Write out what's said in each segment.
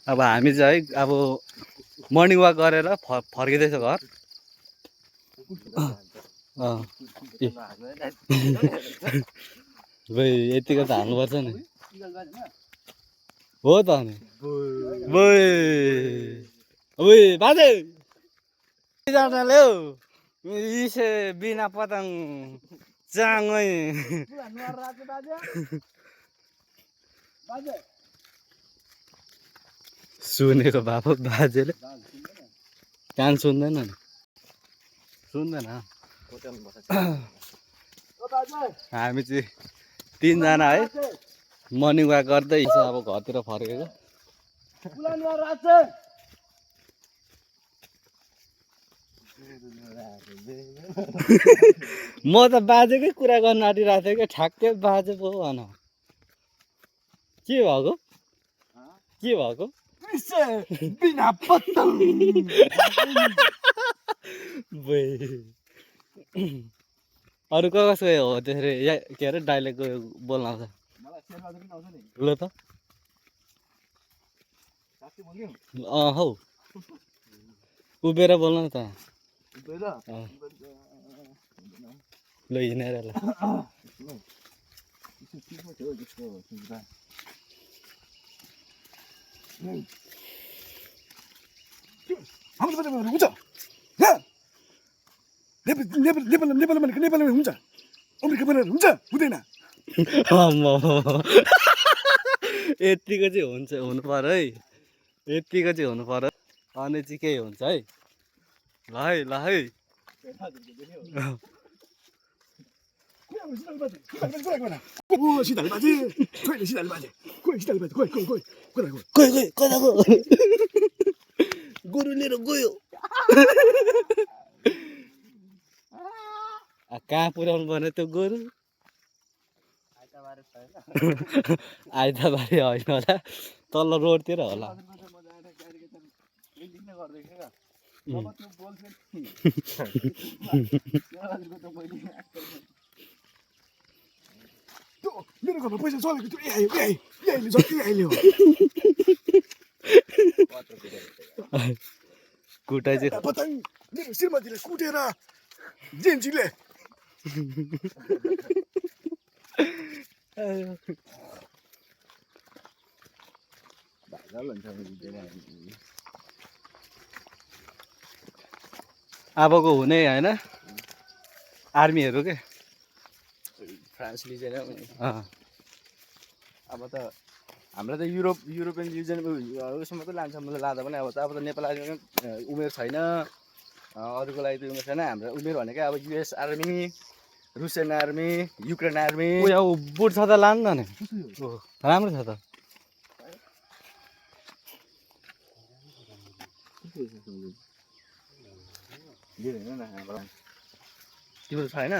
अब हामी चाहिँ अब मर्निङ वाक गरेर फर्किँदैछ घर। भाइ यतिको त हाल्नुपर्छ नि। हो त अनि बाजे जानाले हौ इसे बिना पतङ चाङै सुनेको बाबु बाजेले कान सुन्दैन सुन्दैन। हामी चाहिँ 3 जना है मर्निङ वाक गर्दै अब घरतिर फर्केको। म त बाजेकै कुरा गर्न आँटिरहेको थिएँ क्या, ठ्याक्कै बाजे पो भन के भएको के भएको बिना पत्तङ अरू कसको हो त्यसरी के अरे डाइलेक्टको बोल्न आउँछ ल त हौ उभिएर बोल्न त ल हिँडेर ल नेपालमा हुन्छ अमेरिका हुन्छ हुँदैन यतिको चाहिँ हुन्छ हुनु पर्यो है यतिको चाहिँ हुनु पर्यो अनि चाहिँ केही हुन्छ है ल है गोरु लिएर गयो कहाँ पुर्याउनु पर्ने त्यो गोरु आइतबारे होइन होला तल्लो रोडतिर होला मेरो घरमा पैसा चलेको थियो कुटाइ चाहिँ पतङ मेरो श्रीमतीले कुटेर जेन्जीले अबको हुने होइन आर्मीहरू के फ्रान्स लिजेन अब त हामीलाई त युरोपियन युजन उसमा मात्रै लान्छ मलाई लाँदा पनि अब त नेपाल आर्मीमा उमेर छैन अरूको लागि त उमेर छैन। हाम्रो उमेर भनेकै अब US army Russian army Ukraine army boot छ त लानु न राम्रो छ त तिम्रो छैन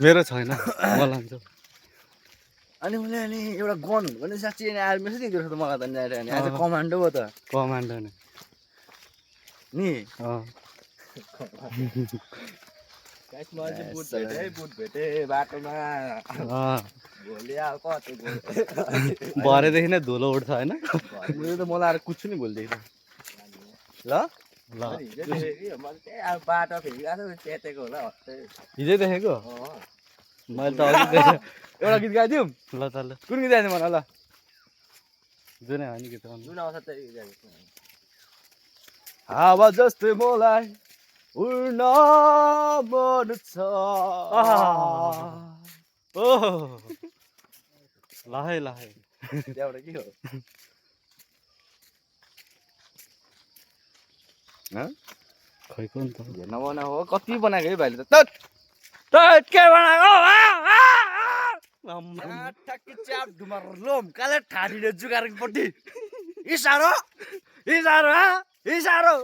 मेरो छैन म लान्छु अनि मैले अनि एउटा गन हुनु पनि साँच्ची आर्मी छ नि त मलाई त अनि आज कमान्डो हो त कमान्डो नि बुट भेटे बाटोमा भरेदेखि नै धुलो उठ्छ होइन त मलाई आएर कुद्छु नि भोलिदेखि ल बाटो फेरिको होला हिजै देखेको मैले त एउटा गीत गाइदिउँ ल त ल कुन गीत गाइदिउँ मलाई ल जुनै हो नि गीत जुन आउँछ त्यही हावा जस्तै मलाई उड्न मन छ लहै त्यहाँबाट के हो खै कुन त नबनाएको हो कति बनाएको है भाइले त के बनाएको च्याप ढुमर लोम काले ठाडीले जुगारपट्टि इसारो इसारो इसारो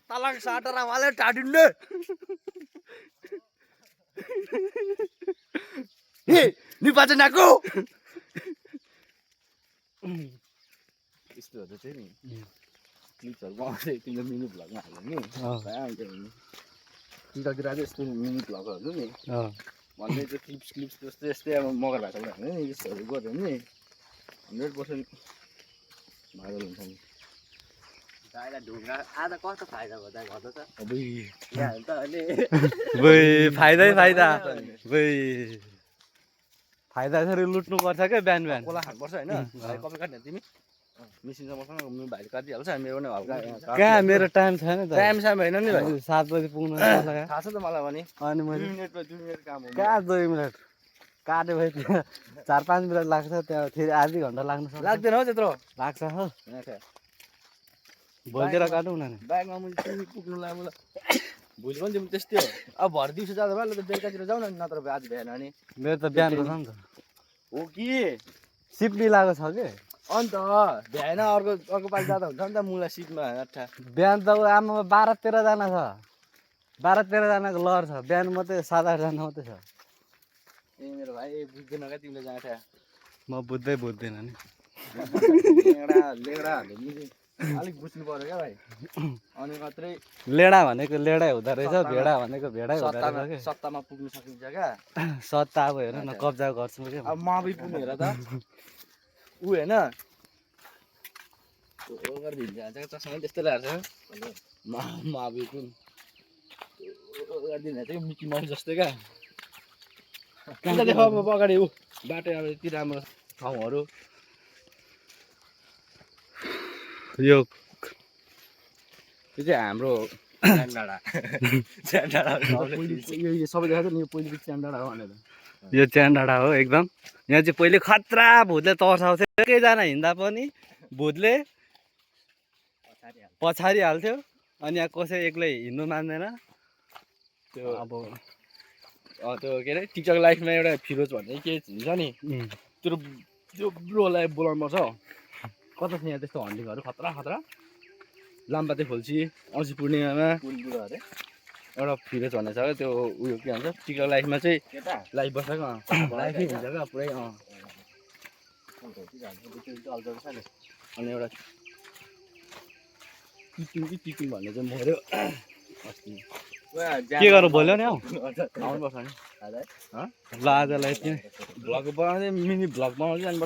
तलक साटेर वाले ठाडिन्ने निपाचे नाको यस्तोहरू चाहिँ नि क्लिप्सहरू बनाउँदै तिम्रो मिनी भ्लगमा हाल्यो नि टिकटतिर चाहिँ यस्तो मिनी भ्लगहरू नि भन्दै त्यो क्लिप्स जस्तै यस्तै अब मगर भाषाबाट हाल्यो नि यस्तोहरू गऱ्यो नि 100% भाइरल हुन्छ नि दाइलाई ढुङ्गा आज कस्तो फाइदा भयो दाइ भन्नु त अबुई यहाँ त अहिले बुइ फाइदै फाइदा बुइ फाइदा यसरी लुट्नु पर्छ क्या बिहान बिहान कोला खानुपर्छ होइन भाइ कपी काट्ने तिमी मिसिन्छ मसँग भाइले काटिहाल्छ मेरो पनि हल्का कहाँ मेरो टाइम छैन त टाइम साइम होइन नि भाइ 7 बजी पुग्नु पर्छ क्या। थाहा छ त मलाई पनि अनि 2 मैले मिनेटमा 2 मिनेट काम हो कहाँ 2 मिनट काट्यो भने त्यहाँ 4-5 मिनट लाग्छ त्यहाँ फेरि आधी घन्टा लाग्न सक्छ लाग्दैन हौ त्यत्रो लाग्छ हो यहाँ भोलितिर काटौँ न नि बाइकमा मैले तिमी पुग्नुलाई मलाई भोलि पनि तिमी त्यस्तै हो अब भर दिउँसो जाँदा भयो ल त बेलुकातिर जाउँ न नत्र आज भएन अनि मेरो त बिहानको छ नि त हो कि सिप मिलाएको छ कि अन्त भ्याएन अर्को पालि जाँदा हुन्छ नि त मुला सिटमा अट्ठा बिहान त आमा 12-13 जना छ 12-13 जनाको लर छ बिहान मात्रै 7-8 जना मात्रै छ ए मेरो भाइ बुझ्दैन क्या तिमीले जाँदा म बुझ्दैन नि लेगडाहरूले नि अलिक बुझ्नु पर्यो क्या भाइ अनि मात्रै लेडा भनेको लेडै हुँदो रहेछ भेडा भनेको भेडै हुँदो सत्तामा रहेछ सत्तामा पुग्नु सकिन्छ क्या कि सत्ता अब हेर न कब्जा गर्छु क्या अब मावि पुग्नु हेर त ऊ होइन गरिदिन्छ चस्मा पनि त्यस्तै लगाएको छ मावि पुग गरिदिनु चाहिँ मिकी माउस जस्तै क्या कहाँ देखाउ अब अगाडि ऊ बाटो अब यति राम्रो ठाउँहरू यो त्यो चाहिँ हाम्रो च्यान्डाडा यो सबै देखाएको नि यो पहिलो च्यान्डाडा हो भनेर यो च्यान डाँडा हो एकदम यहाँ चाहिँ पहिले खतरा भुतले तर्साउँथ्यो एकैजना हिँड्दा पनि भुतले पछाडि हाल्थ्यो अनि यहाँ कसै एक्लै हिँड्नु मान्दैन त्यो अब त्यो के अरे टिकटक लाइफमा एउटा फिरोज भन्ने के हुन्छ नि त्यो ब्रोलाई बोलाउनु पर्छ कता छ यहाँ त्यस्तो हन्डिङहरू खतरा खतरा लाम्बाते खोल्सी औँसी पूर्णिमामा एउटा फिरोज भन्ने छ क्या त्यो उयो के भन्छ टिकटक लाइफमा चाहिँ लाइफ बसेको लाइफै हुन्छ क्या पुरै अनि एउटा टिटिङ भन्ने चाहिँ मऱ्यो अस्ति के गर्नु बोल्यो नि हौ आउनुपर्छ नि ल आजलाई यति नै भ्लग बनाउँदै मिनी भ्लग बनाउँदै जानुपर्छ